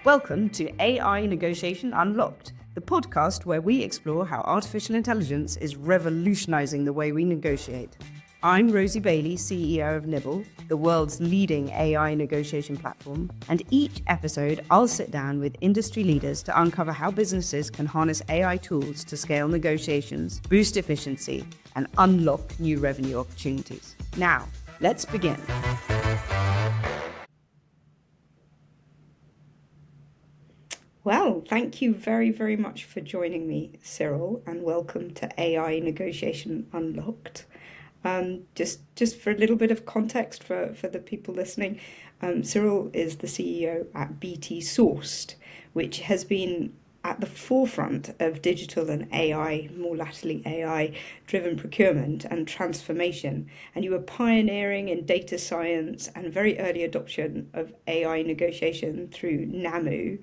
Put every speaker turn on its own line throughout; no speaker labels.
Welcome to AI Negotiation Unlocked, the podcast where we explore how artificial intelligence is revolutionizing the way we negotiate. I'm Rosie Bailey, CEO of Nibble, the world's leading AI negotiation platform, and each episode I'll sit down with industry leaders to uncover how businesses can harness AI tools to scale negotiations, boost efficiency, and unlock new revenue opportunities. Now, let's begin. Well, thank you very, very much for joining me, Cyril, and welcome to AI Negotiation Unlocked. Just for a little bit of context for the people listening, Cyril is the CEO at BT Sourced, which has been at the forefront of digital and AI, more latterly AI-driven procurement and transformation. And you were pioneering in data science and very early adoption of AI negotiation through NAMU.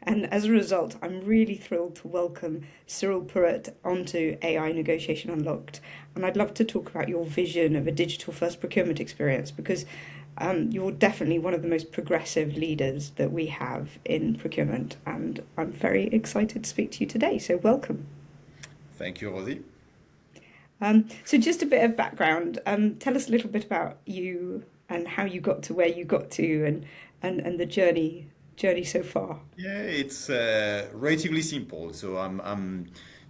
And as a result, I'm really thrilled to welcome Cyril Perrott onto AI Negotiation Unlocked. And I'd love to talk about your vision of a digital-first procurement experience because you're definitely one of the most progressive leaders that we have in procurement. And I'm very excited to speak to you today. So welcome.
Thank you, Rosie.
So just a bit of background. Tell us a little bit about you and how you got to where you got to and the journey so far.
Yeah, it's relatively simple. So I'm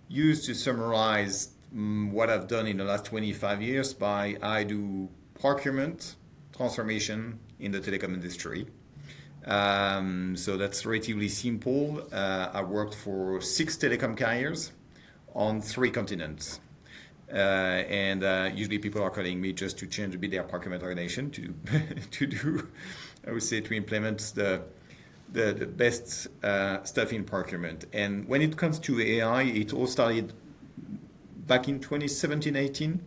used to summarize what I've done in the last 25 years by I do procurement transformation in the telecom industry. So that's relatively simple. I worked for 6 telecom carriers on 3 continents. And usually people are calling me just to change a bit their procurement organization to do, I would say, to implement the best stuff in procurement. And when it comes to AI, it all started back in 2017-18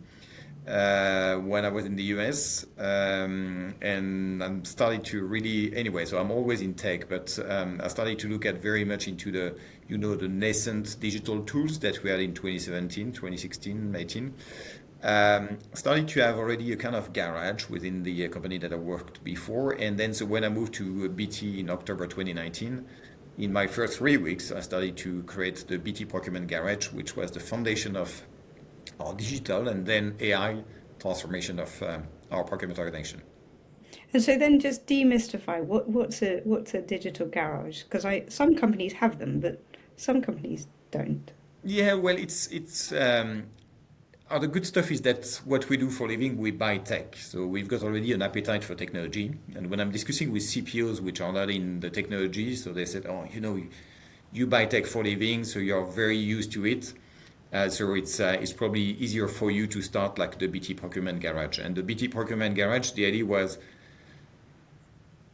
when I was in the US. And I'm starting to really, anyway, so I'm always in tech, but I started to look at very much into the nascent digital tools that we had in 2017, 2016, 18. Started to have already a kind of garage within the company that I worked before. And then so when I moved to BT in October 2019, in my first 3 weeks, I started to create the BT Procurement Garage, which was the foundation of our digital and then AI transformation of our procurement organization.
And so then just demystify what's a digital garage? Because some companies have them, but some companies don't.
Yeah, well, it's the good stuff is that what we do for a living, we buy tech. So we've got already an appetite for technology. And when I'm discussing with CPOs, which are not in the technology, so they said, oh, you buy tech for a living, so you're very used to it. So it's probably easier for you to start like the BT Procurement Garage. And the BT Procurement Garage, the idea was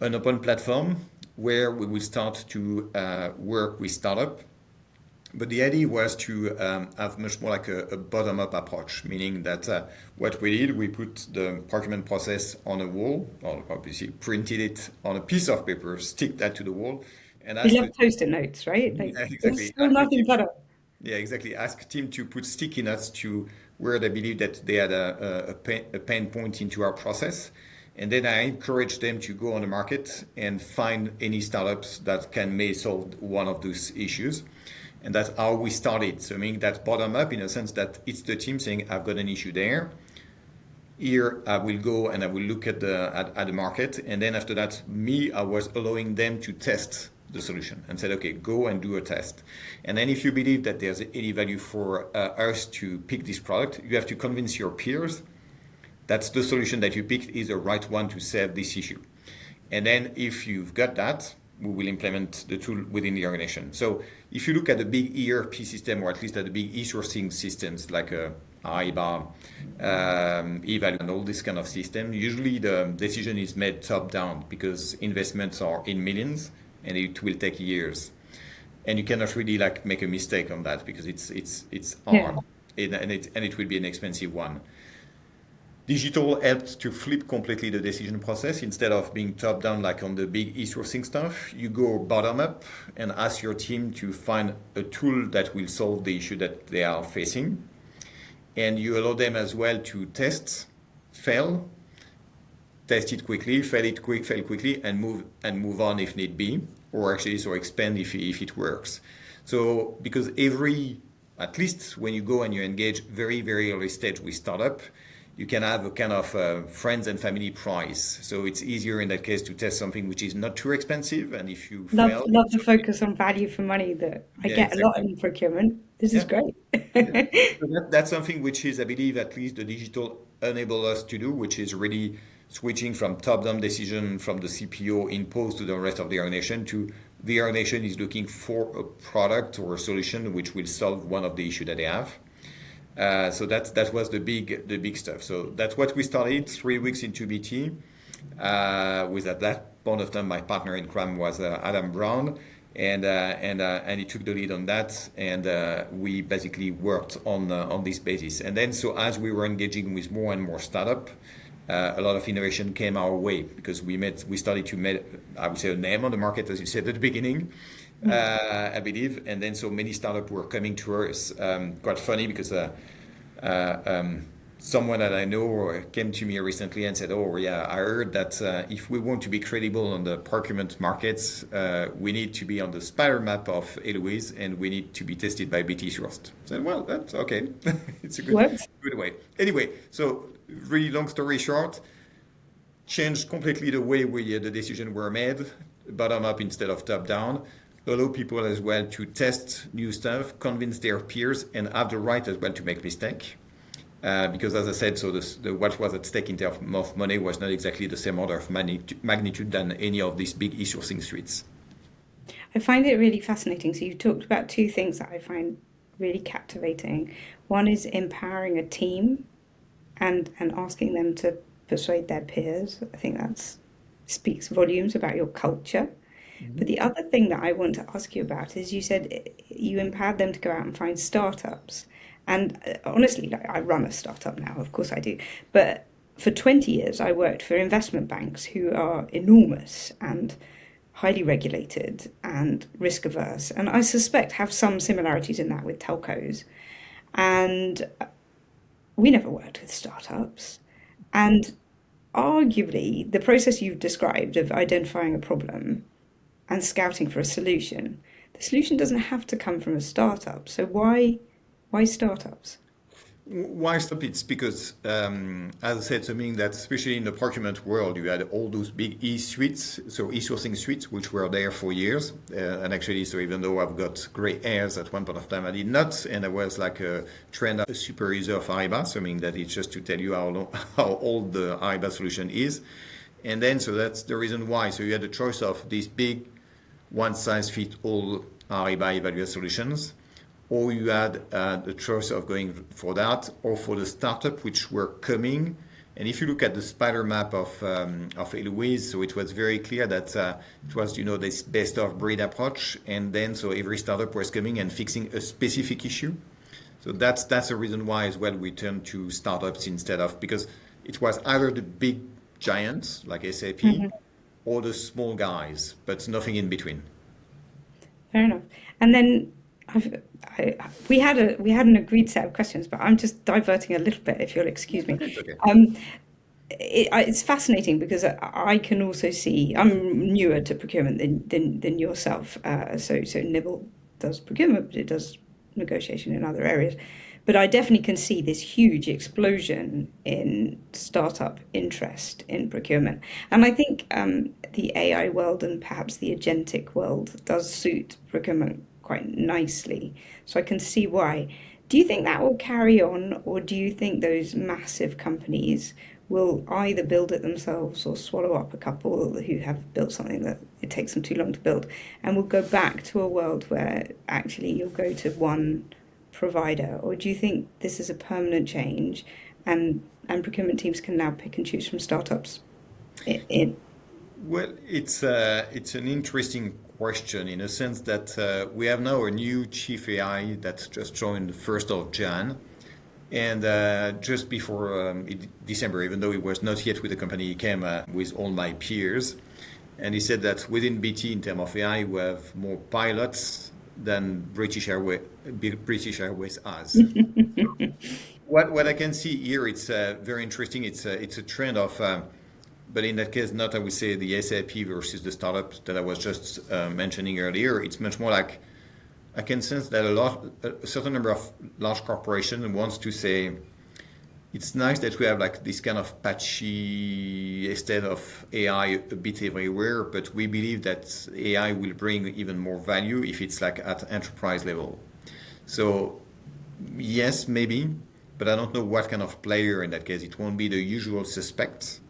an open platform where we will start to work with startup. But the idea was to have much more like a bottom-up approach, meaning that what we did, we put the procurement process on a wall, or obviously printed it on a piece of paper, stick that to the wall. And
We love post-it notes, right? Like,
yeah,
there's
exactly.
still nothing better.
Yeah, exactly. Ask team to put sticky notes to where they believe that they had a pain point into our process. And then I encourage them to go on the market and find any startups that may solve one of those issues. And that's how we started. So meaning that bottom up in a sense that it's the team saying, I've got an issue there. Here I will go and I will look at the market. And then after that, I was allowing them to test the solution and said, okay, go and do a test. And then if you believe that there's any value for us to pick this product, you have to convince your peers that the solution that you picked is the right one to solve this issue. And then if you've got that, we will implement the tool within the organization. So if you look at the big ERP system, or at least at the big e-sourcing systems like AIBA, Evalue, and all this kind of system, usually the decision is made top down because investments are in millions and it will take years. And you cannot really like make a mistake on that because it's hard and it will be an expensive one. Digital helped to flip completely the decision process. Instead of being top down like on the big e-sourcing stuff, you go bottom up and ask your team to find a tool that will solve the issue that they are facing. And you allow them as well to test, fail, test it quickly, fail quickly, and move on if need be, or actually so expand if it works. So because at least when you go and you engage very, very early stage with startup, you can have a kind of friends and family price. So it's easier in that case to test something which is not too expensive. And if you fail,
Love the focus on value for money that I
yeah,
get a lot
exactly.
in procurement. This is
Yeah.
great.
Yeah. So that's something which is, I believe, at least the digital enable us to do, which is really switching from top-down decision from the CPO imposed to the rest of the organization to the organization is looking for a product or a solution which will solve one of the issues that they have. So that was the big stuff. So that's what we started 3 weeks into BT. With at that point of time, my partner in crime was Adam Brown, and he took the lead on that, and we basically worked on this basis. And then, so as we were engaging with more and more startup, a lot of innovation came our way because we started to make, I would say, a name on the market, as you said at the beginning. I believe, and then so many startups were coming to us. Quite funny because someone that I know came to me recently and said, "Oh yeah, I heard that if we want to be credible on the procurement markets, we need to be on the spider map of Eloise, and we need to be tested by BT Trust." I said, "Well, that's okay. It's a
Works.
good way." Anyway, so really long story short, changed completely the way the decisions were made, bottom up instead of top down. Allow people as well to test new stuff, convince their peers, and have the right as well to make mistake. Because as I said, so what was at stake in terms of money was not exactly the same order of magnitude than any of these big e-sourcing suites.
I find it really fascinating. So you've talked about two things that I find really captivating. One is empowering a team and asking them to persuade their peers. I think that speaks volumes about your culture. But the other thing that I want to ask you about is you said you empowered them to go out and find startups. And honestly, like, I run a startup now, of course I do. But for 20 years, I worked for investment banks who are enormous and highly regulated and risk averse. And I suspect have some similarities in that with telcos. And we never worked with startups. And arguably, the process you've described of identifying a problem and scouting for a solution, the solution doesn't have to come from a startup. So why startups?
Why stop? It's because, as I said, something that especially in the procurement world, you had all those big e-suites, so e-sourcing suites, which were there for years. And actually, so even though I've got gray hairs at one point of time, I did not. And I was like a trained a super user of Ariba, something that it's just to tell you how old the Ariba solution is. And then, so that's the reason why. So you had a choice of these big one-size-fits-all Ariba evaluate solutions, or you had the choice of going for that or for the startup which were coming. And if you look at the spider map of Eloise, so it was very clear that it was this best of breed approach, and then so every startup was coming and fixing a specific issue. So that's the reason why as well we turned to startups instead of, because it was either the big giants like SAP or the small guys, but nothing in between.
Fair enough. And then we had an agreed set of questions, but I'm just diverting a little bit, if you'll excuse me.
It's okay.
It's fascinating because I can also see I'm newer to procurement than yourself. So Nibble does procurement, but it does negotiation in other areas. But I definitely can see this huge explosion in startup interest in procurement. And I think the AI world and perhaps the agentic world does suit procurement quite nicely. So I can see why. Do you think that will carry on, or do you think those massive companies will either build it themselves or swallow up a couple who have built something that it takes them too long to build, and we'll go back to a world where actually you'll go to one provider? Or do you think this is a permanent change and procurement teams can now pick and choose from startups? In
Well, it's an interesting question in a sense that we have now a new chief AI that's just joined the 1st of Jan. And just before December, even though he was not yet with the company, he came with all my peers. And he said that within BT, in terms of AI, we have more pilots than British Airways has. What I can see here, it's very interesting. It's a trend of but in that case, not I would say the SAP versus the startup that I was just mentioning earlier. It's much more like I can sense that a certain number of large corporations wants to say it's nice that we have like this kind of patchy estate of AI a bit everywhere, but we believe that AI will bring even more value if it's like at enterprise level. So yes, maybe, but I don't know what kind of player in that case. It won't be the usual suspects.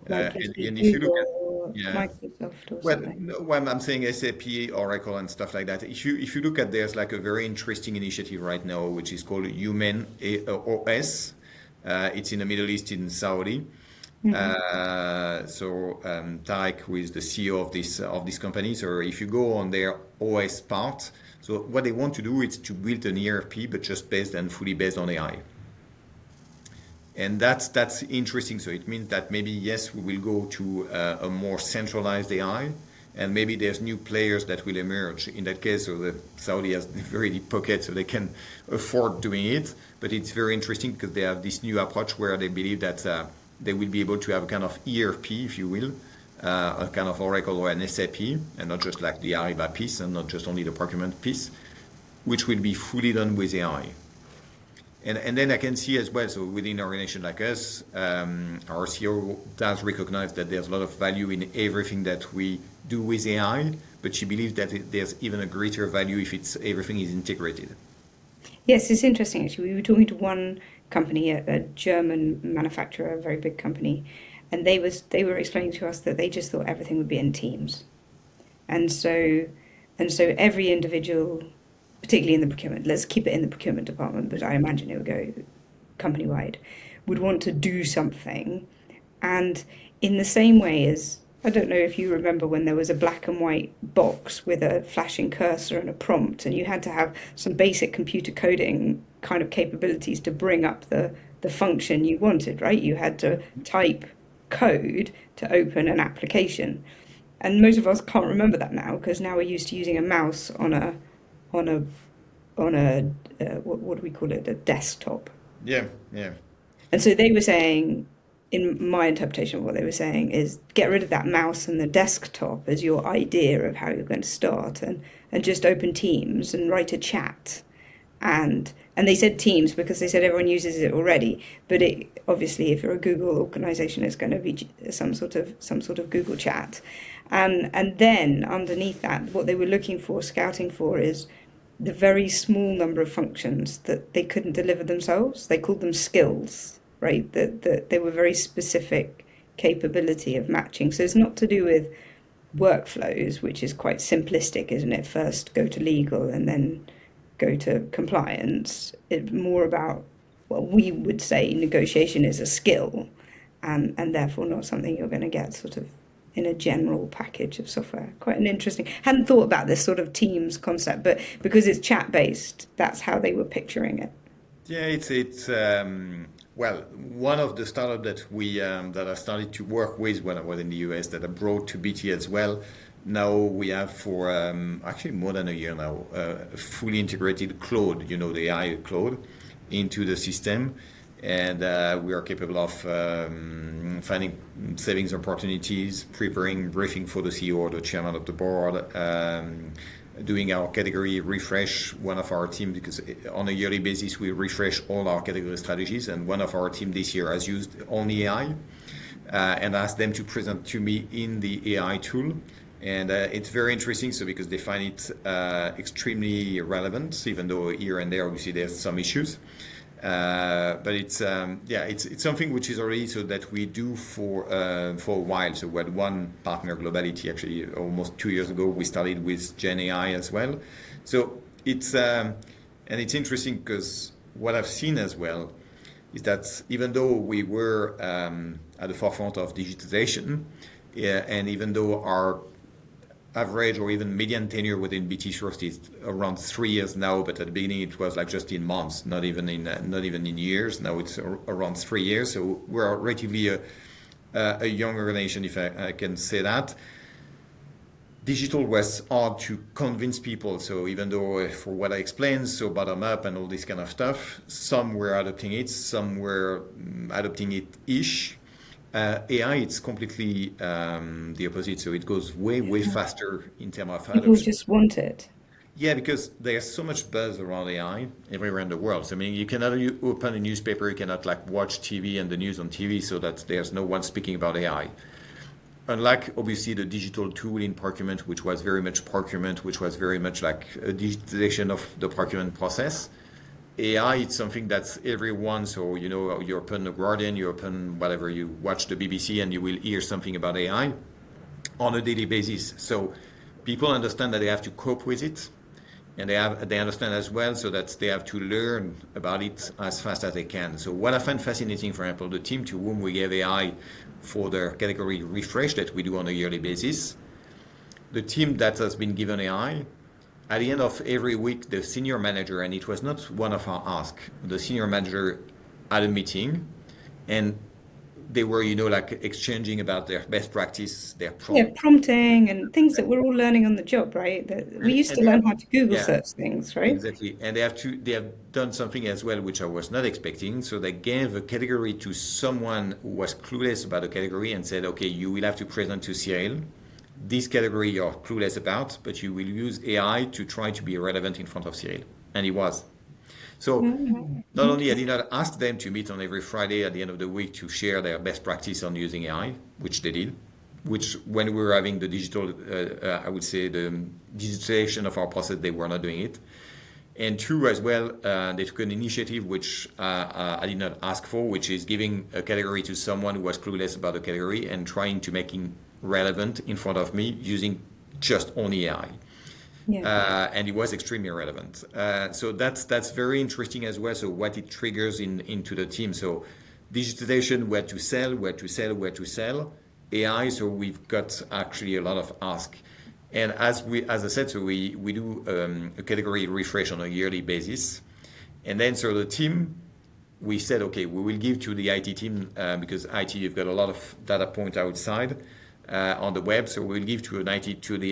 Like is it
And if you look at,
Google or
yeah,
Microsoft or
well,
something?
no, when I'm saying SAP, Oracle, and stuff like that, if you look at there's like a very interesting initiative right now, which is called Human OS. It's in the Middle East in Saudi.
Hmm.
Tarek, who is the CEO of this company, so if you go on their OS part, so what they want to do is to build an ERP, but just based and fully based on AI. And that's interesting. So it means that maybe yes, we will go to a more centralized AI, and maybe there's new players that will emerge. In that case, so the Saudi has very deep pockets, so they can afford doing it. But it's very interesting because they have this new approach where they believe that they will be able to have a kind of ERP, if you will, a kind of Oracle or an SAP, and not just like the Ariba piece, and not just only the procurement piece, which will be fully done with AI. And then I can see as well, so within an organization like us, our CEO does recognize that there's a lot of value in everything that we do with AI, but she believes that there's even a greater value if everything is integrated.
Yes, it's interesting actually. We were talking to one company, a German manufacturer, a very big company, and they were explaining to us that they just thought everything would be in teams. And so every individual, particularly in the procurement, let's keep it in the procurement department, but I imagine it would go company wide, would want to do something. And in the same way as, I don't know if you remember when there was a black and white box with a flashing cursor and a prompt, and you had to have some basic computer coding kind of capabilities to bring up the function you wanted, right? You had to type code to open an application. And most of us can't remember that now because now we're used to using a mouse on a on a what do we call it, a desktop.
Yeah, yeah.
And so they were saying, in my interpretation of what they were saying, is get rid of that mouse and the desktop as your idea of how you're going to start, and just open Teams and write a chat. And they said Teams because they said everyone uses it already, but it obviously if you're a Google organization, it's going to be some sort of Google chat. And then underneath that, what they were looking for, scouting for, is the very small number of functions that they couldn't deliver themselves. They called them skills, right? That they were very specific capability of matching. So it's not to do with workflows, which is quite simplistic, isn't it? First go to legal and then go to compliance. It's more about, well, we would say negotiation is a skill, and therefore not something you're going to get sort of in a general package of software. Quite an interesting. Hadn't thought about this sort of Teams concept, but because it's chat based, that's how they were picturing it.
Yeah, it's well, one of the startup that I started to work with when I was in the US that I brought to BT as well. Now we have for actually more than a year now fully integrated Claude, the AI Claude, into the system, and we are capable of finding savings opportunities, preparing briefing for the CEO or the chairman of the board, doing our category refresh. One of our team, because on a yearly basis we refresh all our category strategies, and one of our team this year has used only AI, and asked them to present to me in the AI tool. And it's very interesting, so because they find it extremely relevant, even though here and there obviously there's some issues. But it's something which is already so that we do for a while. So we had one partner, Globality, actually almost 2 years ago. We started with Gen AI as well. So and it's interesting because what I've seen as well is that even though we were at the forefront of digitization, yeah, and even though our average or even median tenure within BT Trust is around 3 years now, but at the beginning it was like just in months, not even in years. Now it's around 3 years, so we're relatively a young organization, if I can say that. Digital was hard to convince people. So even though for what I explained, so bottom up and all this kind of stuff, some were adopting it, some were adopting it ish. AI, it's completely the opposite. So it goes way, way faster in terms of
People
adoption.
just want it.
Yeah, because there's so much buzz around AI everywhere in the world. So, I mean, you cannot open a newspaper, you cannot like watch TV and the news on TV, so that there's no one speaking about AI. Unlike obviously the digital tool in procurement, which was very much procurement, which was very much like a digitalization of the procurement process. AI, it's something that's everyone. So you open the Guardian, you open whatever, you watch the BBC, and you will hear something about AI on a daily basis. So people understand that they have to cope with it, and they understand as well, so that they have to learn about it as fast as they can. So what I find fascinating, for example, the team to whom we gave AI for their category refresh that we do on a yearly basis, the team that has been given AI, at the end of every week, the senior manager, and it was not one of our ask, the senior manager had a meeting, and they were, like exchanging about their best practice, their
Yeah,
prompt.
prompting and things that we're all learning on the job, right? That we used
And
to
they
learn
have,
how to Google
yeah,
search things, right?
exactly. And they have done something as well, which I was not expecting. So they gave a category to someone who was clueless about the category and said, okay, you will have to present to Cyril this category you're clueless about, but you will use AI to try to be relevant in front of Cyril. And he was. So
Oh,
not only I did
interesting.
not ask them to meet on every Friday at the end of the week to share their best practice on using AI, which they did, which when we were having the digital, I would say the digitalization of our process, they were not doing it. And two, as well, they took an initiative which I did not ask for, which is giving a category to someone who was clueless about the category and trying to make him relevant in front of me using just only AI.
Yeah.
And it was extremely relevant. So that's very interesting as well. So what it triggers into the team. So digitization, where to sell, where to sell, where to sell. AI. So we've got actually a lot of ask. And as I said, so we do a category refresh on a yearly basis. And then so the team, we said, okay, we will give to the IT team because IT, you've got a lot of data points outside on the web, so we'll give to the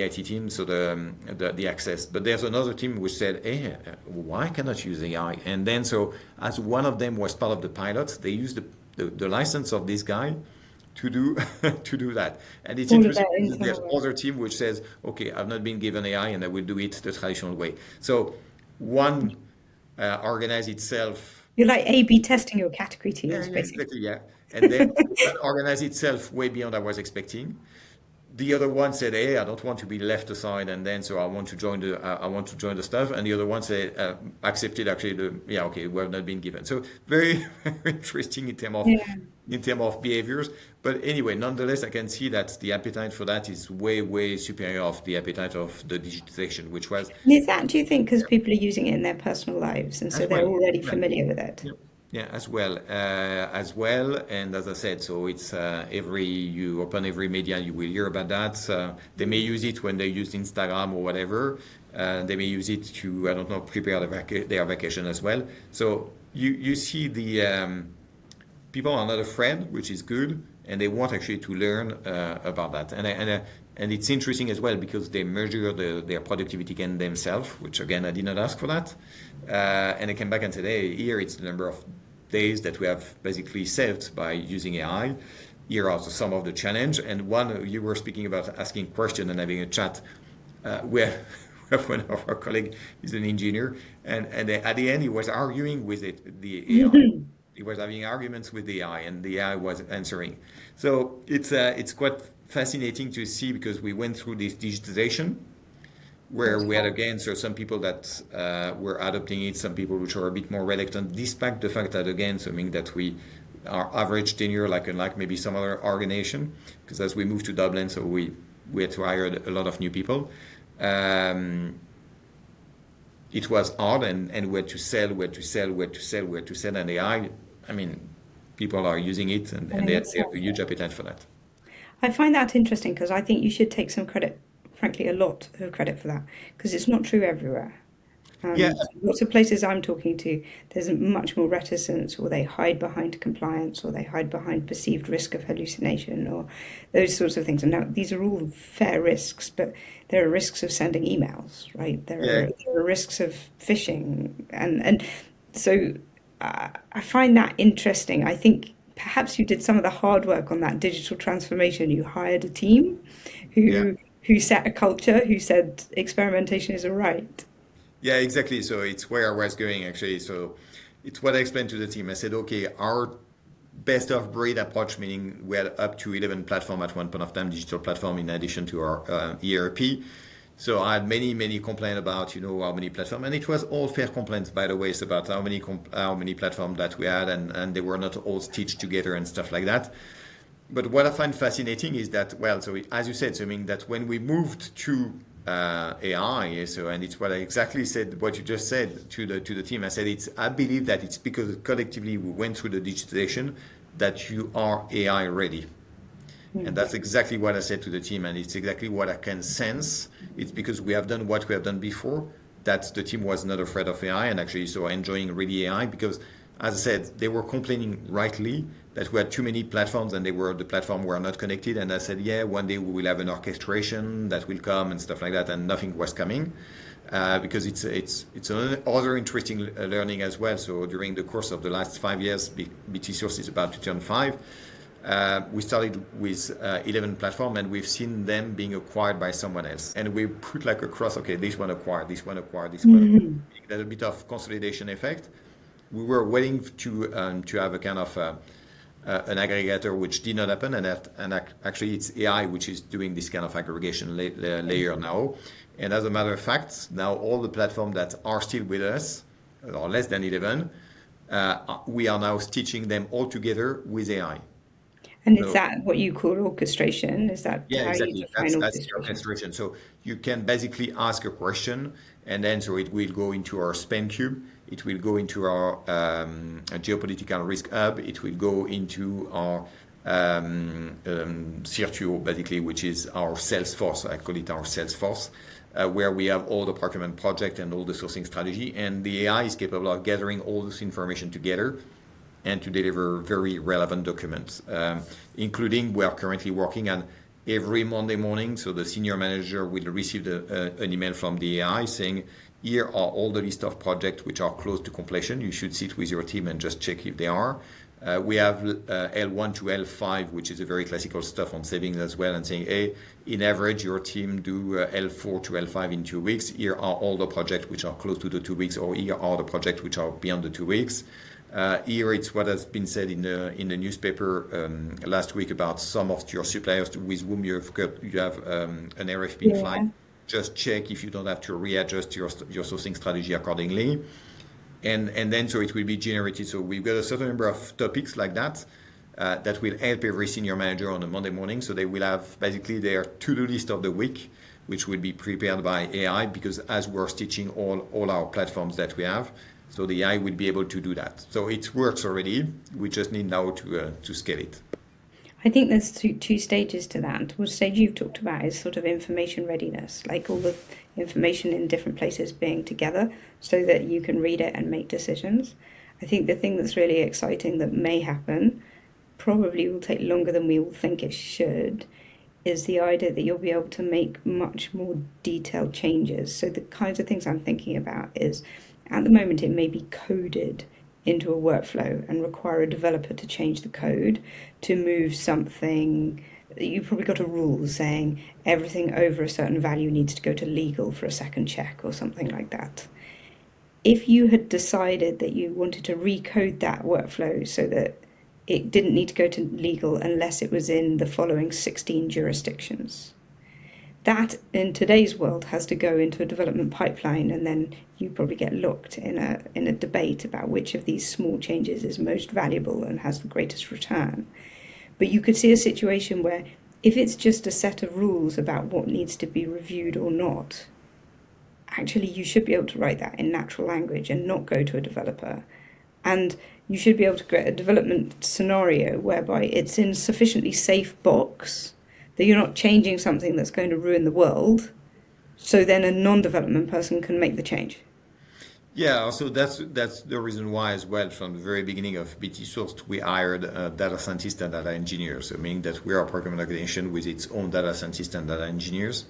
IT team, so the access. But there's another team which said, hey, why cannot use AI? And then so as one of them was part of the pilot, they used the license of this guy to do to do that. And it's
All of
interesting
that
because there's
internal work.
other team which says, okay, I've not been given AI and I will do it the traditional way. So one organize itself.
You're like A/B testing your category
Yeah,
teams,
yeah,
basically.
exactly, yeah. And then one organize itself way beyond I was expecting. The other one said, "Hey, I don't want to be left aside, and then so I want to join I want to join the stuff." And the other one said, accepted actually yeah, okay, we have not been given. So very, very interesting
Yeah.
in term of behaviors. But anyway, nonetheless, I can see that the appetite for that is way, way superior of the appetite of the digitization, which was
And is that, do you think, because people are using it in their personal lives and so
as
they're
well.
already
Yeah.
familiar with it?
Yeah, yeah, as well, and as I said, so it's every you open every media, you will hear about that. They may use it when they use Instagram or whatever. They may use it to I don't know prepare their vacation as well. So you see the people are not afraid, which is good, and they want actually to learn about that. And it's interesting as well because they measure their productivity again themselves, which again I did not ask for that. And they came back and said, hey, here it's the number of days that we have basically saved by using AI. Here are some of the challenge. And one you were speaking about asking question and having a chat where one of our colleagues is an engineer, and at the end he was arguing with the AI. He was having arguments with the AI, and the AI was answering. So it's quite fascinating to see because we went through this digitization where
That's
we had
fun.
again so some people that were adopting it, some people which are a bit more reluctant, despite the fact that again, so meaning that we our average tenure, like unlike maybe some other organization, because as we moved to Dublin, so we had to hire a lot of new people. Um, it was hard, and where to sell, where to sell, where to sell, where to sell, and I mean, people are using it,
I
and
think
they
it's
have a huge appetite for that.
I find that interesting because I think you should take some credit, frankly, a lot of credit for that, because it's not true everywhere.
Yeah,
Lots of places I'm talking to, there's much more reticence, or they hide behind compliance, or they hide behind perceived risk of hallucination, or those sorts of things. And now these are all fair risks, but there are risks of sending emails, right?
yeah,
There are risks of phishing, and so I find that interesting. I think perhaps you did some of the hard work on that digital transformation. You hired a team
Yeah.
who set a culture, who said experimentation is all right.
Yeah, exactly. So it's where I was going actually. So it's what I explained to the team. I said, okay, our best of breed approach, meaning we had up to 11 platform at one point of time, digital platform in addition to our ERP. So I had many complaints about, how many platform, and it was all fair complaints, by the way, it's about how many platform that we had, and they were not all stitched together and stuff like that. But what I find fascinating is that, well, so as you said, so I mean that when we moved to AI, so and it's what I exactly said, what you just said to the team. I said I believe that it's because collectively we went through the digitization that you are AI ready. And that's exactly what I said to the team, and it's exactly what I can sense. It's because we have done what we have done before, that the team was not afraid of AI and actually so enjoying really AI because, as I said, they were complaining rightly that we had too many platforms and the platform were not connected. And I said, yeah, one day we will have an orchestration that will come and stuff like that, and nothing was coming. Because it's another interesting learning as well. So during the course of the last 5 years, BT Source is about to turn 5. We started with 11 platform, and we've seen them being acquired by someone else. And we put like across, okay, this one acquired, this one acquired, this one acquired. There's a bit of consolidation effect. We were waiting to have a kind of an aggregator, which did not happen, actually it's AI which is doing this kind of aggregation layer now. And as a matter of fact, now all the platforms that are still with us, or less than 11, we are now stitching them all together with AI.
And is
So
that what you call orchestration? Is that
yeah,
how you
exactly.
define
That's the
orchestration?
orchestration. So you can basically ask a question, and then so it will go into our spend cube. It will go into our geopolitical risk hub. It will go into our CRTO, basically, which is our Salesforce. I call it our Salesforce, where we have all the procurement project and all the sourcing strategy. And the AI is capable of gathering all this information together and to deliver very relevant documents, including we are currently working on every Monday morning. So the senior manager will receive an email from the AI saying, here are all the list of projects which are close to completion. You should sit with your team and just check if they are. We have L1 to L5, which is a very classical stuff on savings as well, and saying, hey, in average, your team do L4 to L5 in 2 weeks. Here are all the projects which are close to the 2 weeks, or here are the projects which are beyond the 2 weeks. Here it's what has been said in the newspaper last week about some of your suppliers with whom you have an RFP in flight.
Yeah.
Just check if you don't have to readjust your sourcing strategy accordingly. And then so it will be generated. So we've got a certain number of topics like that that will help every senior manager on a Monday morning. So they will have basically their to-do list of the week, which will be prepared by AI, because as we're stitching all our platforms that we have, so the AI will be able to do that. So it works already. We just need now to scale it.
I think there's two stages to that. One stage you've talked about is sort of information readiness, like all the information in different places being together so that you can read it and make decisions. I think the thing that's really exciting that may happen, probably will take longer than we all think it should, is the idea that you'll be able to make much more detailed changes. So the kinds of things I'm thinking about is at the moment it may be coded into a workflow and require a developer to change the code to move something. You've probably got a rule saying everything over a certain value needs to go to legal for a second check or something like that. If you had decided that you wanted to recode that workflow so that it didn't need to go to legal unless it was in the following 16 jurisdictions, that in today's world has to go into a development pipeline, and then you probably get locked in a debate about which of these small changes is most valuable and has the greatest return. But you could see a situation where if it's just a set of rules about what needs to be reviewed or not, actually you should be able to write that in natural language and not go to a developer. And you should be able to create a development scenario whereby it's in a sufficiently safe box that you're not changing something that's going to ruin the world, so then a non-development person can make the change.
Yeah, so that's the reason why as well from the very beginning of BT Sourced, we hired data scientists and data engineers. So meaning that we are a procurement organization with its own data scientists and data engineers.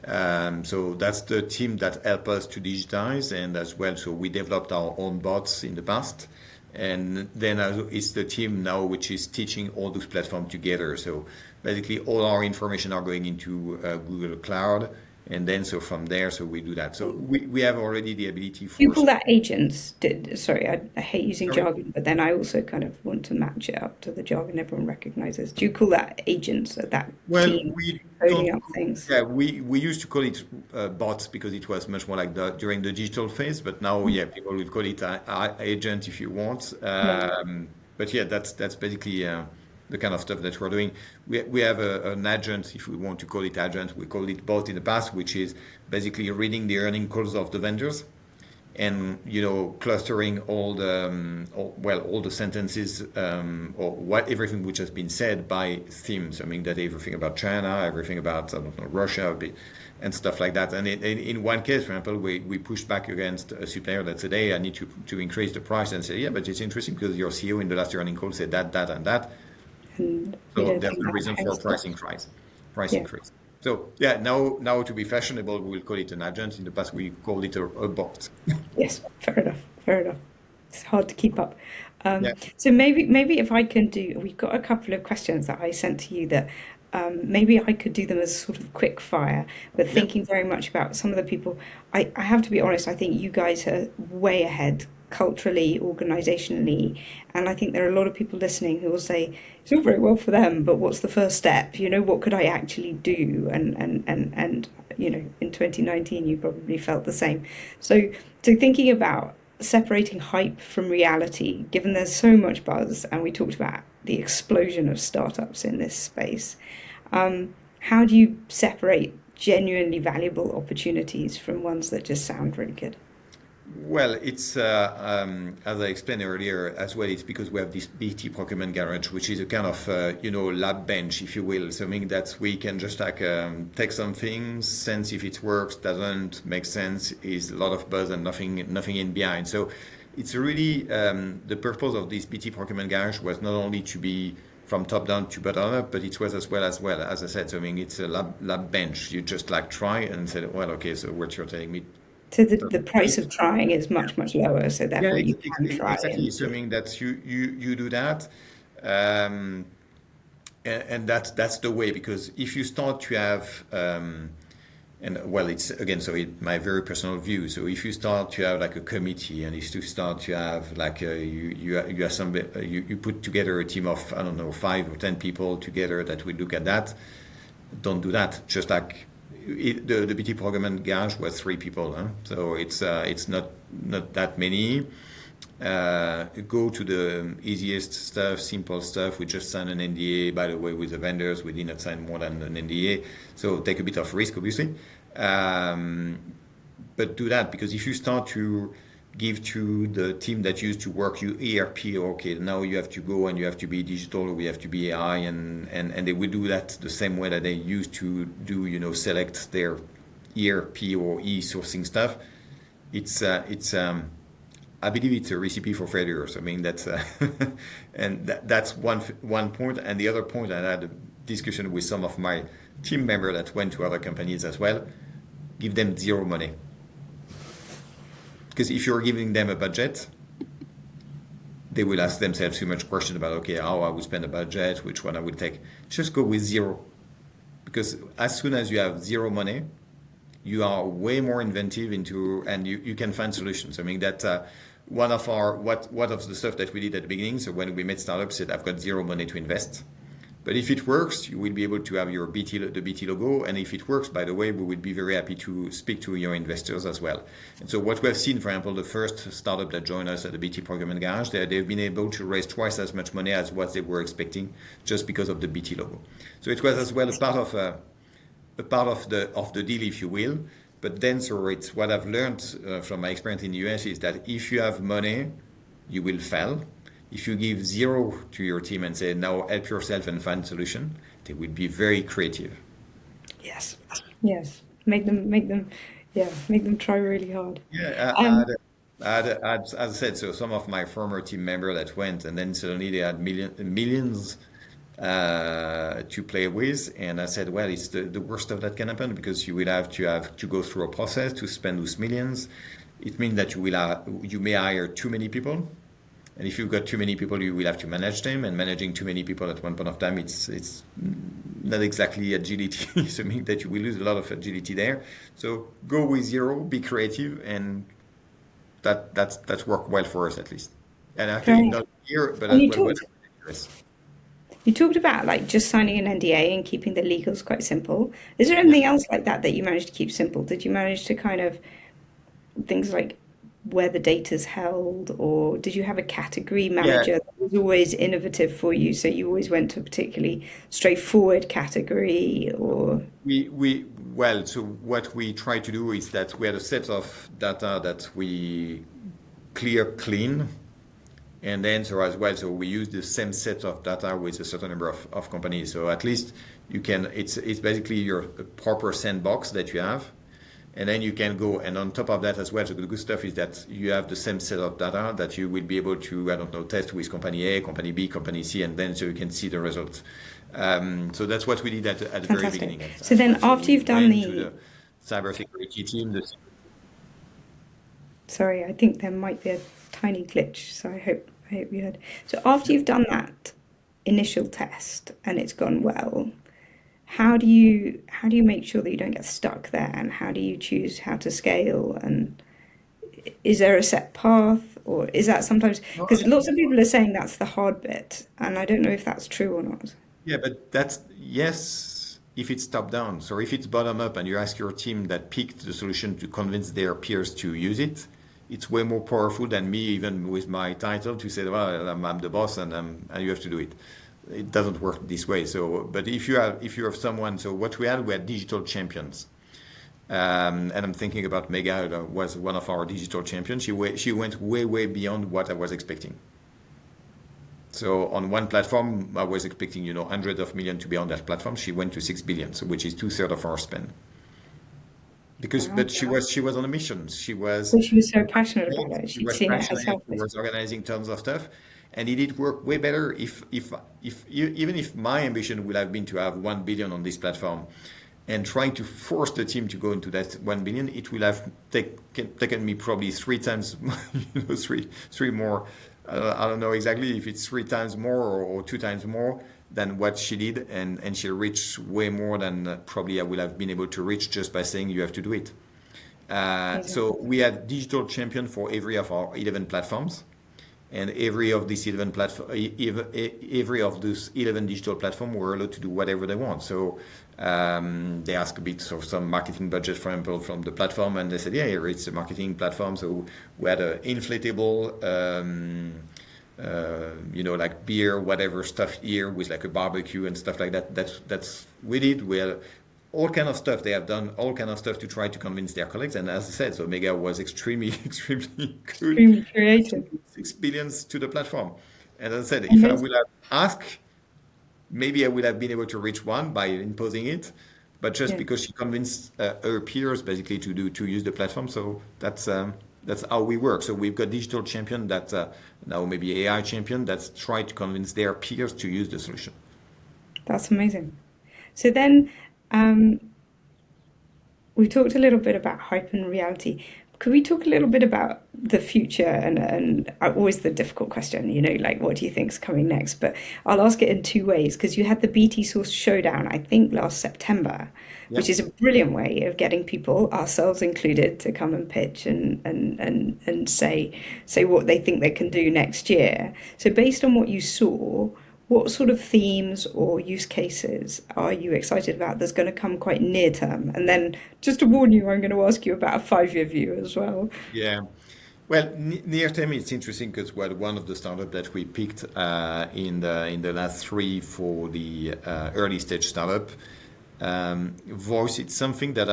So that's the team that help us to digitize, and as well, so we developed our own bots in the past. And then it's the team now which is teaching all those platforms together. So basically, all our information are going into Google Cloud, and then so from there, so we do that. So we have already the ability
Do you
for.
call that agents? Sorry, I hate using
Sorry?
jargon, but then I also kind of want to match it up to the jargon everyone recognizes. Do you call that agents, or that
Well,
team
we
coding
don't.
up things?
Yeah, we used to call it bots because it was much more like during the digital phase. But now, yeah, people will call it agent if you want.
Yeah.
But yeah, that's basically the kind of stuff that we're doing. We have an agent, if we want to call it agent. We called it bot in the past, which is basically reading the earning calls of the vendors and clustering all the sentences or everything which has been said by themes. I mean that everything about China, everything about I don't know, Russia, and stuff like that. And in one case, for example, we pushed back against a supplier that said, "Hey, I need to increase the price," and say, "Yeah, but it's interesting because your CEO in the last earning call said that, that, and that."
And we
So
don't
there's
think
a
that
reason for
helps much.
price
Yeah.
increase. So yeah, now to be fashionable, we'll call it an agent. In the past, we called it a bot.
Yes, fair enough. Fair enough. It's hard to keep up.
Yeah.
So maybe if I can do, we've got a couple of questions that I sent to you that maybe I could do them as sort of quick fire, but
Yeah.
thinking very much about some of the people. I have to be honest, I think you guys are way ahead culturally, organizationally, and I think there are a lot of people listening who will say it's all very well for them, but what's the first step? What could I actually do? And in 2019 you probably felt the same. So thinking about separating hype from reality, given there's so much buzz, and we talked about the explosion of startups in this space, how do you separate genuinely valuable opportunities from ones that just sound really good?
Well, it's as I explained earlier as well. It's because we have this BT procurement garage, which is a kind of lab bench, if you will. So I mean that we can just like take something, sense if it works, doesn't make sense, is a lot of buzz and nothing in behind. So it's really the purpose of this BT procurement garage was not only to be from top down to bottom up, but it was as well as I said. So I mean it's a lab bench. You just like try and say, well, okay, so what you're telling me.
So the price of trying is much, much lower, so
Yeah,
therefore you can try
exactly.
and
Assuming that you do that, um, and that's the way. Because if you start to have, and well, it's again, so my very personal view. So if you start to have like a committee, and if you start to have like you have some you put together a team of I don't know 5 or 10 people together that will look at that. Don't do that. Just like the BT program garage was 3 people, huh? So it's not that many. Go to the easiest stuff, simple stuff. We just signed an NDA, by the way, with the vendors. We did not sign more than an NDA, so take a bit of risk, obviously. Um, but do that because if you start to give to the team that used to work you ERP, okay, now you have to go and you have to be digital or we have to be AI, and they will do that the same way that they used to do, select their ERP or e-sourcing stuff. It's I believe it's a recipe for failure. So I mean that's and that's one point. And the other point, I had a discussion with some of my team members that went to other companies as well. Give them zero money because if you're giving them a budget, they will ask themselves too much question about okay, how I will spend a budget, which one I will take. Just go with zero because as soon as you have zero money, you are way more inventive and you can find solutions. I mean that one of our what of the stuff that we did at the beginning. So when we made startups, said I've got zero money to invest, but if it works, you will be able to have the BT logo, and if it works, by the way, we would be very happy to speak to your investors as well. And so what we have seen, for example, the first startup that joined us at the BT Procurement Garage, they've been able to raise twice as much money as what they were expecting, just because of the BT logo. So it was as well a part of the deal, if you will. But then, so it's what I've learned from my experience in the US is that if you have money, you will fail. If you give zero to your team and say, now help yourself and find a solution, they will be very creative.
yes, yes, make them try really hard.
Yeah,
Um,
as I said, so some of my former team members that went and then suddenly they had millions to play with. And I said, well, it's the worst stuff that can happen because you will have to go through a process to spend those millions. It means that you may hire too many people. And if you've got too many people, you will have to manage them. And managing too many people at one point of time, it's not exactly agility. Something that you will lose a lot of agility there. So go with zero, be creative, and that's worked well for us at least. And actually
Great.
not here, but
And
as well when US.
you talked about like just signing an NDA and keeping the legals quite simple. Is there anything else like that that you managed to keep simple? Did you manage to kind of things like where the data's held, or did you have a category
Yeah,
manager that was always innovative for you, so you always went to a particularly straightforward category, or
we well, so what we try to do is that we had a set of data that we clean, and then so as well, so we use the same set of data with a certain number of companies. So at least you can, it's basically your proper sandbox that you have. And then you can go, and on top of that as well, so the good stuff is that you have the same set of data that you will be able to, I don't know, test with company A, company B, company C, and then so you can see the results. So that's what we did at the very
fantastic.
beginning
So
as
then
well. So
after
we
you've done
went to
the,
the cybersecurity team.
sorry, I think there might be a tiny glitch, so I hope you heard. So after you've done that initial test and it's gone well, how do you make sure that you don't get stuck there, and how do you choose how to scale, and is there a set path, or is that sometimes, because lots of people are saying that's the hard bit, and I don't know if that's true or not.
Yeah, but that's yes, if it's top down. So if it's bottom up and you ask your team that picked the solution to convince their peers to use it, it's way more powerful than me, even with my title, to say, well, I'm the boss and you have to do it. It doesn't work this way. So, but if you have someone, so what we had digital champions. And I'm thinking about Mega, was one of our digital champions. She went way beyond what I was expecting. So on one platform, I was expecting, hundreds of millions to be on that platform. She went to 6 billion, so which is two-thirds of our spend.
Wow.
But she was on a mission. She was
So she was so passionate about it.
she
She'd
was
seen it
passionate.
herself.
She was organizing tons of stuff, and it did work way better. Even if my ambition would have been to have 1 billion on this platform, and trying to force the team to go into that 1 billion, it will have taken me probably three times, three more. I don't know exactly if it's three times more or two times more than what she did, and she reached way more than probably I would have been able to reach just by saying you have to do it.
Amazing.
So we had digital champion for every of our 11 platforms, and every of these 11 platform, every of those 11 digital platform were allowed to do whatever they want. So they ask a bit of some marketing budget, for example, from the platform, and they said, yeah, here it's a marketing platform. So we had an inflatable, like beer, whatever stuff here with like a barbecue and stuff like that. That's we did. We had all kind of stuff. They have done all kind of stuff to try to convince their colleagues. And as I said, so Mega was extremely, extremely good.
Extremely creative.
6 billions to the platform. And as I said, if I
Amazing.
would have asked, maybe I would have been able to reach one by imposing it. But just
Yeah.
because she convinced her peers basically to use the platform, so that's how we work. So we've got digital champion that now maybe AI champion that's try to convince their peers to use the solution.
That's amazing. So then, um, we talked a little bit about hype and reality. Could we talk a little bit about the future, and always the difficult question, like what do you think's coming next? But I'll ask it in two ways, because you had the BT Source Showdown, I think last September,
Yeah.
which is a brilliant way of getting people, ourselves included, to come and pitch and say what they think they can do next year. So based on what you saw, what sort of themes or use cases are you excited about that's going to come quite near term? And then just to warn you, I'm going to ask you about a 5-year view as well.
Yeah. Well, near term, it's interesting because one of the startup that we picked in the last three for the early stage startup, voice. It's something that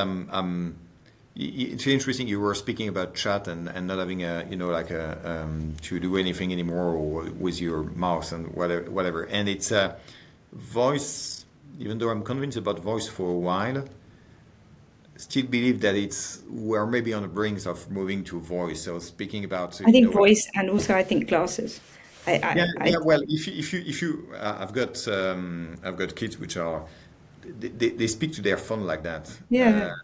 it's interesting. You were speaking about chat and not having to do anything anymore or with your mouse and whatever. And it's voice. Even though I'm convinced about voice for a while, still believe that we're maybe on the brink of moving to voice. So speaking about
I think voice, and also I think glasses.
yeah,
I
yeah. Well, if you I've got kids which are they speak to their phone like that,
yeah,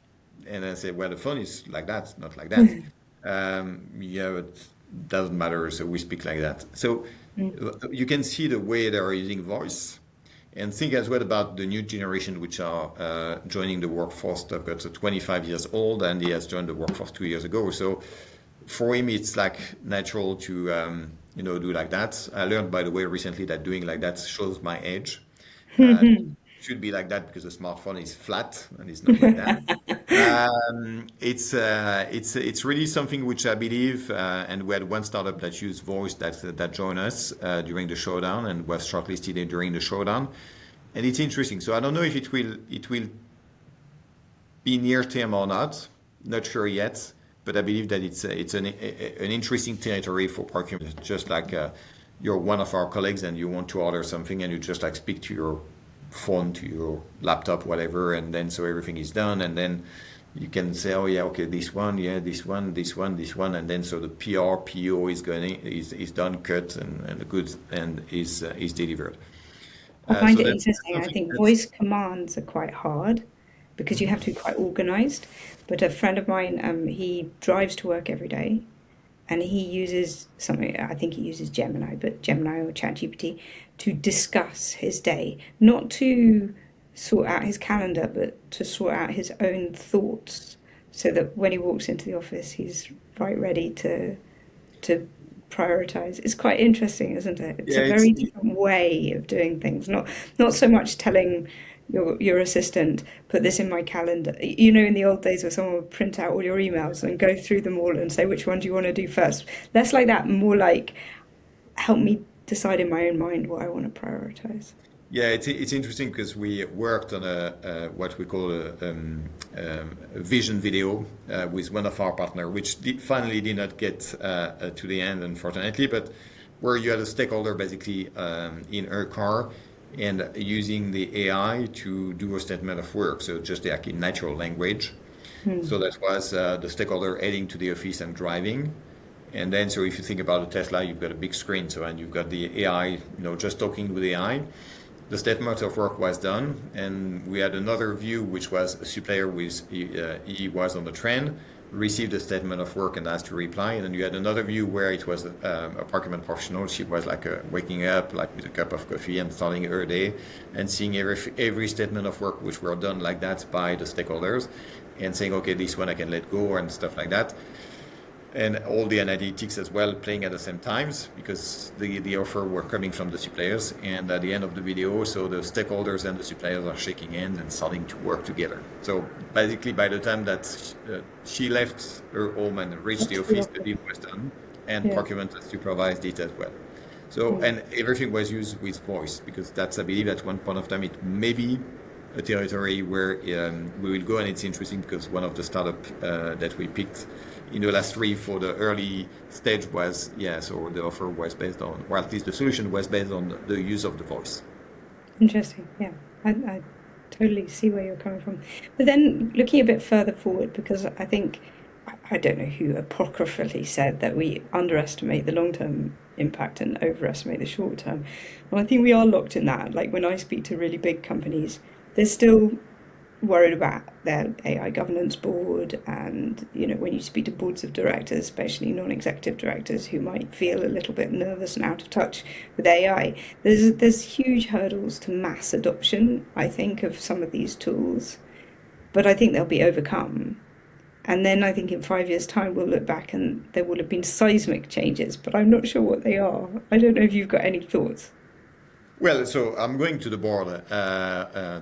and I say, well, the phone is like that, not like that. Yeah, but doesn't matter. So we speak like that. So
Mm.
you can see the way they are using voice. And think as well about the new generation which are joining the workforce. I've got a 25 years old, and he has joined the workforce 2 years ago. So for him, it's like natural to do like that. I learned, by the way, recently that doing like that shows my age. Uh, should be like that because the smartphone is flat and it's not like that. It's really something which I believe, and we had one startup that used voice that joined us during the showdown and was shortlisted during the showdown, and it's interesting. So I don't know if it will be near term or not, not sure yet, but I believe that it's an interesting territory for procurement. Just like you're one of our colleagues and you want to order something and you just like speak to your phone, to your laptop, whatever, and then so everything is done, and then you can say, oh yeah, okay, this one, yeah, this one, this one, this one, and then so the PO is done, cut, and the goods and is delivered.
I find
So
it
that's
interesting. I
something
think
that's
voice commands are quite hard because you have to be quite organized. But a friend of mine, he drives to work every day and he uses something, I think he uses Gemini, but Gemini or ChatGPT to discuss his day, not to sort out his calendar, but to sort out his own thoughts so that when he walks into the office, he's right ready to prioritize. It's quite interesting, isn't it? It's
yeah,
a very different way of doing things. Not so much telling your assistant, put this in my calendar. You know, in the old days where someone would print out all your emails and go through them all and say which one do you want to do first. Less like that, more like help me decide in my own mind what I want to prioritize.
Yeah, it's interesting because we worked on what we call a vision video with one of our partners, which finally did not get to the end, unfortunately, but where you had a stakeholder basically in her car and using the AI to do a statement of work, so just like in natural language. So that was the stakeholder heading to the office and driving. And then, so if you think about a Tesla, you've got a big screen, so and you've got the AI, just talking with AI. The statement of work was done, and we had another view, which was a supplier he was on the train, received a statement of work and asked to reply. And then you had another view where it was a procurement professional. She was like waking up, like with a cup of coffee and starting her day, and seeing every statement of work which were done like that by the stakeholders, and saying, okay, this one I can let go and stuff like that. And all the analytics as well playing at the same times because the offer were coming from the suppliers. And at the end of the video, so the stakeholders and the suppliers are shaking hands and starting to work together. So basically, by the time that she left her home and reached the office, the deal was done, and
Yeah.
procurement has supervised it as well. So,
Mm.
and everything was used with voice because that's, I believe, at one point of time, it may be a territory where we will go, and it's interesting because one of the startup that we picked in the last three for the early stage was, so the offer was based on, or at least the solution was based on the use of the voice.
Interesting. Yeah, I totally see where you're coming from. But then looking a bit further forward, because I think, I don't know who apocryphally said that we underestimate the long-term impact and overestimate the short term. And I think we are locked in that. Like when I speak to really big companies, they're still worried about their AI governance board, and when you speak to boards of directors, especially non-executive directors who might feel a little bit nervous and out of touch with AI, there's huge hurdles to mass adoption, I think, of some of these tools, but I think they'll be overcome. And then I think in 5 years' time we'll look back and there will have been seismic changes, but I'm not sure what they are. I don't know if you've got any thoughts.
Well, so I'm going to the board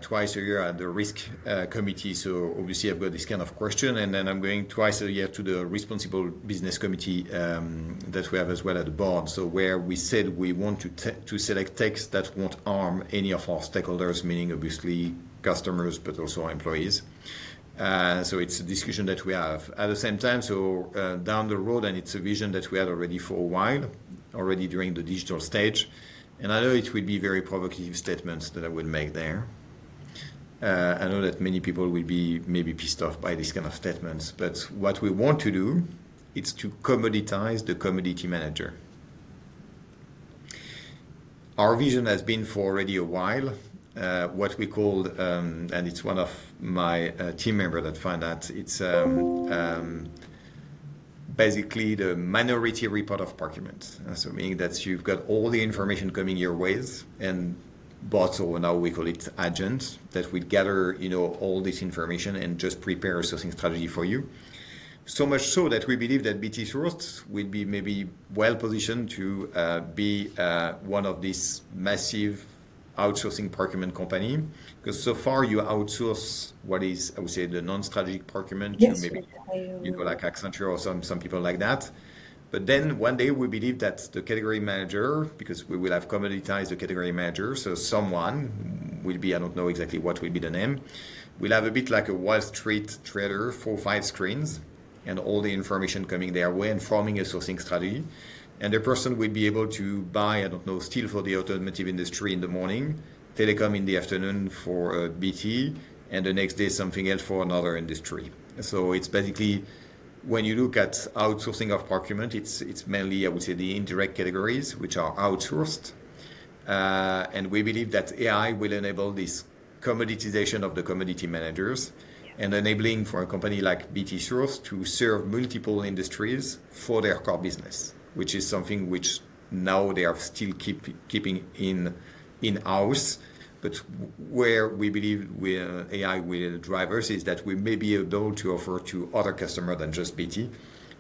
twice a year at the risk committee. So obviously I've got this kind of question, and then I'm going twice a year to the responsible business committee that we have as well at the board. So where we said we want to select techs that won't harm any of our stakeholders, meaning obviously customers, but also employees. So it's a discussion that we have. At the same time, so down the road, and it's a vision that we had already for a while, already during the digital stage. And I know it will be very provocative statements that I would make there. I know that many people will be maybe pissed off by these kind of statements, but what we want to do is to commoditize the commodity manager. Our vision has been for already a while what we called, and it's one of my team members that find that, it's basically the minority report of procurement. So meaning that you've got all the information coming your ways, and bots, or now we call it agents, that will gather, all this information and just prepare a sourcing strategy for you. So much so that we believe that BT Sourced will be maybe well positioned to be one of these massive outsourcing procurement company, because so far you outsource what is, I would say, the non-strategic procurement to
Yes,
maybe,
retail.
like Accenture or some people like that. But then one day we believe that the category manager, because we will have commoditized the category manager, so someone will be, I don't know exactly what will be the name, will have a bit like a Wall Street trader, 4 or 5 screens, and all the information coming their way and forming a sourcing strategy. And the person will be able to buy, I don't know, steel for the automotive industry in the morning, telecom in the afternoon for BT, and the next day something else for another industry. So it's basically, when you look at outsourcing of procurement, it's mainly, I would say, the indirect categories which are outsourced. And we believe that AI will enable this commoditization of the commodity managers, and enabling for a company like BT Source to serve multiple industries for their core business, which is something which now they are still keeping in-house. But where we believe AI will drive us is that we may be able to offer to other customers than just BT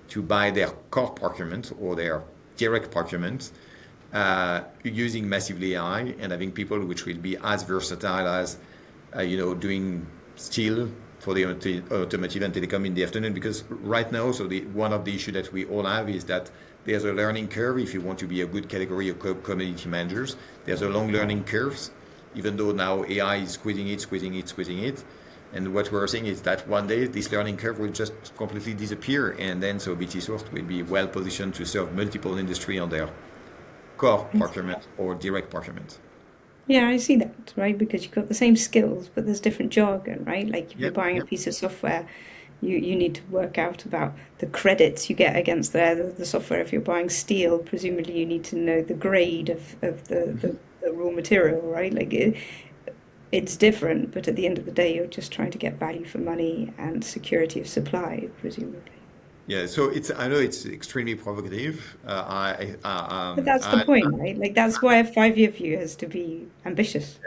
to buy their core procurement or their direct procurement using massively AI, and having people which will be as versatile as doing steel for the automotive and telecom in the afternoon. Because right now, so one of the issues that we all have is that there's a learning curve if you want to be a good category of commodity managers. There's a long learning curves, even though now AI is squeezing it. And what we're seeing is that one day this learning curve will just completely disappear, and then so BT Sourced will be well positioned to serve multiple industry on their core procurement or direct procurement.
Yeah, I see that, right? Because you've got the same skills, but there's different jargon, right? Like if you're
Yep,
buying a
yep.
piece of software, you need to work out about the credits you get against the software. If you're buying steel, presumably you need to know the grade of the raw material, right? It's different, but at the end of the day, you're just trying to get value for money and security of supply, presumably.
Yeah, so I know it's extremely provocative.
But that's the point, right? Like that's why a 5-year view has to be ambitious.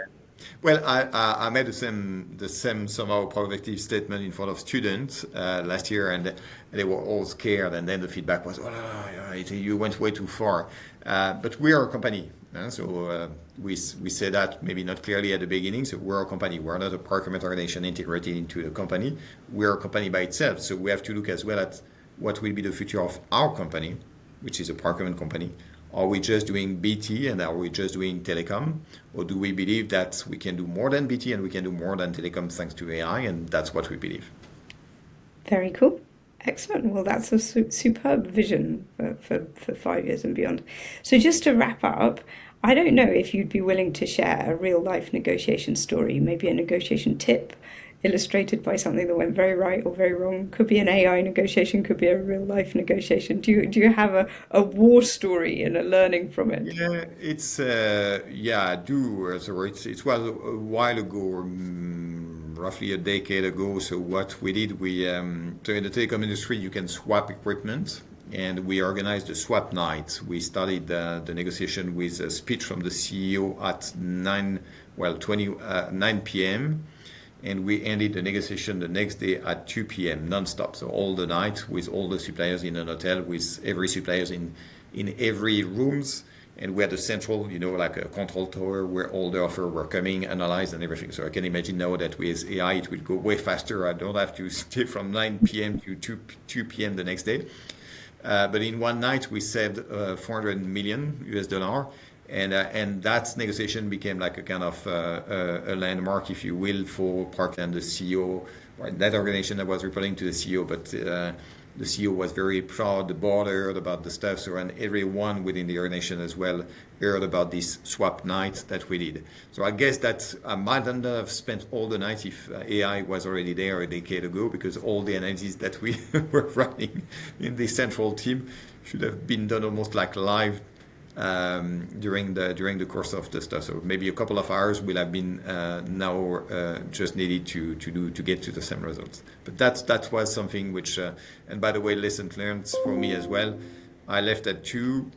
Well, I made the same somehow provocative statement in front of students last year, and they were all scared. And then the feedback was, "Oh, yeah, you went way too far." But we are a company, so we say that maybe not clearly at the beginning. So we're a company. We're not a procurement organization integrated into the company. We're a company by itself. So we have to look as well at what will be the future of our company, which is a procurement company. Are we just doing BT and are we just doing telecom? Or do we believe that we can do more than BT and we can do more than telecom thanks to AI? And that's what we believe.
Very cool. Excellent. Well, that's a superb vision for 5 years and beyond. So, just to wrap up, I don't know if you'd be willing to share a real life negotiation story, maybe a negotiation tip illustrated by something that went very right or very wrong. Could be an AI negotiation, could be a real life negotiation. Do you have a war story and a learning from it?
Yeah, I do. So it was a while ago, roughly a decade ago. So what we did, so in the telecom industry, you can swap equipment, and we organized a swap night. We started the negotiation with a speech from the CEO at 9 p.m. And we ended the negotiation the next day at 2 p.m. non-stop. So all the night with all the suppliers in an hotel, with every suppliers in every rooms. And we had a central, like a control tower where all the offers were coming, analyzed and everything. So I can imagine now that with AI, it will go way faster. I don't have to stay from 9 p.m. to 2 p.m. the next day. But in one night, we saved $400 million US. And that negotiation became like a kind of a landmark, if you will, for Park and the CEO. Right? That organization that was reporting to the CEO, but the CEO was very proud. The board heard about the stuff, so and everyone within the organization as well heard about this swap night that we did. So I guess that I might not have spent all the night if AI was already there a decade ago, because all the analysis that we were running in the central team should have been done almost like live during the course of the stuff. So maybe a couple of hours will have been now just needed to get to the same results. But that was something which, and by the way, lesson learned for me as well. I left at 2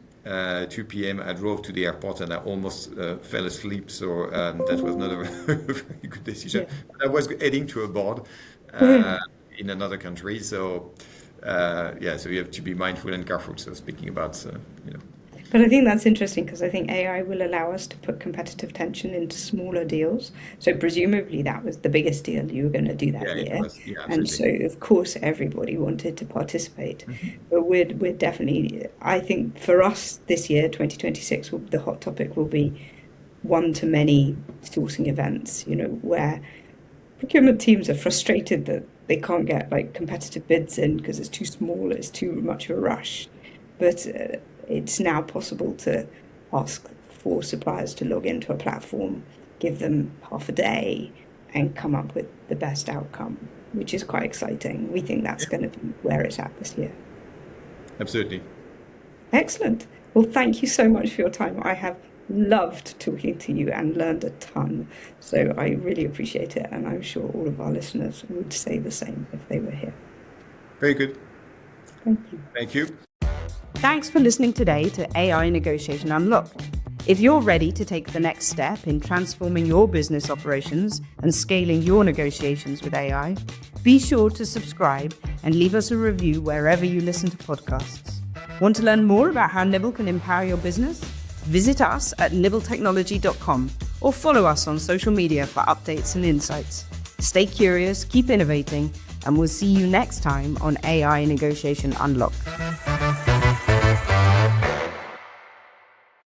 p.m. I drove to the airport and I almost fell asleep. So that was not a very good decision.
Yeah.
But I was heading to a board in another country. So so you have to be mindful and careful. So speaking about,
But I think that's interesting because I think AI will allow us to put competitive tension into smaller deals. So presumably that was the biggest deal you were going to do that
yeah, it
year.
was, yeah,
And so
absolutely.
of course everybody wanted to participate. But we're definitely, I think for us this year, 2026, the hot topic will be one-to-many sourcing events, where procurement teams are frustrated that they can't get like competitive bids in because it's too small, it's too much of a rush. But it's now possible to ask for suppliers to log into a platform, give them half a day, and come up with the best outcome, which is quite exciting. We think that's going to be where it's at this year.
Absolutely.
Excellent. Well, thank you so much for your time. I have loved talking to you and learned a ton. So I really appreciate it. And I'm sure all of our listeners would say the same if they were here.
Very good.
Thank you.
Thank you.
Thanks for listening today to AI Negotiation Unlocked. If you're ready to take the next step in transforming your business operations and scaling your negotiations with AI, be sure to subscribe and leave us a review wherever you listen to podcasts. Want to learn more about how Nibble can empower your business? Visit us at nibbletechnology.com or follow us on social media for updates and insights. Stay curious, keep innovating, and we'll see you next time on AI Negotiation Unlocked.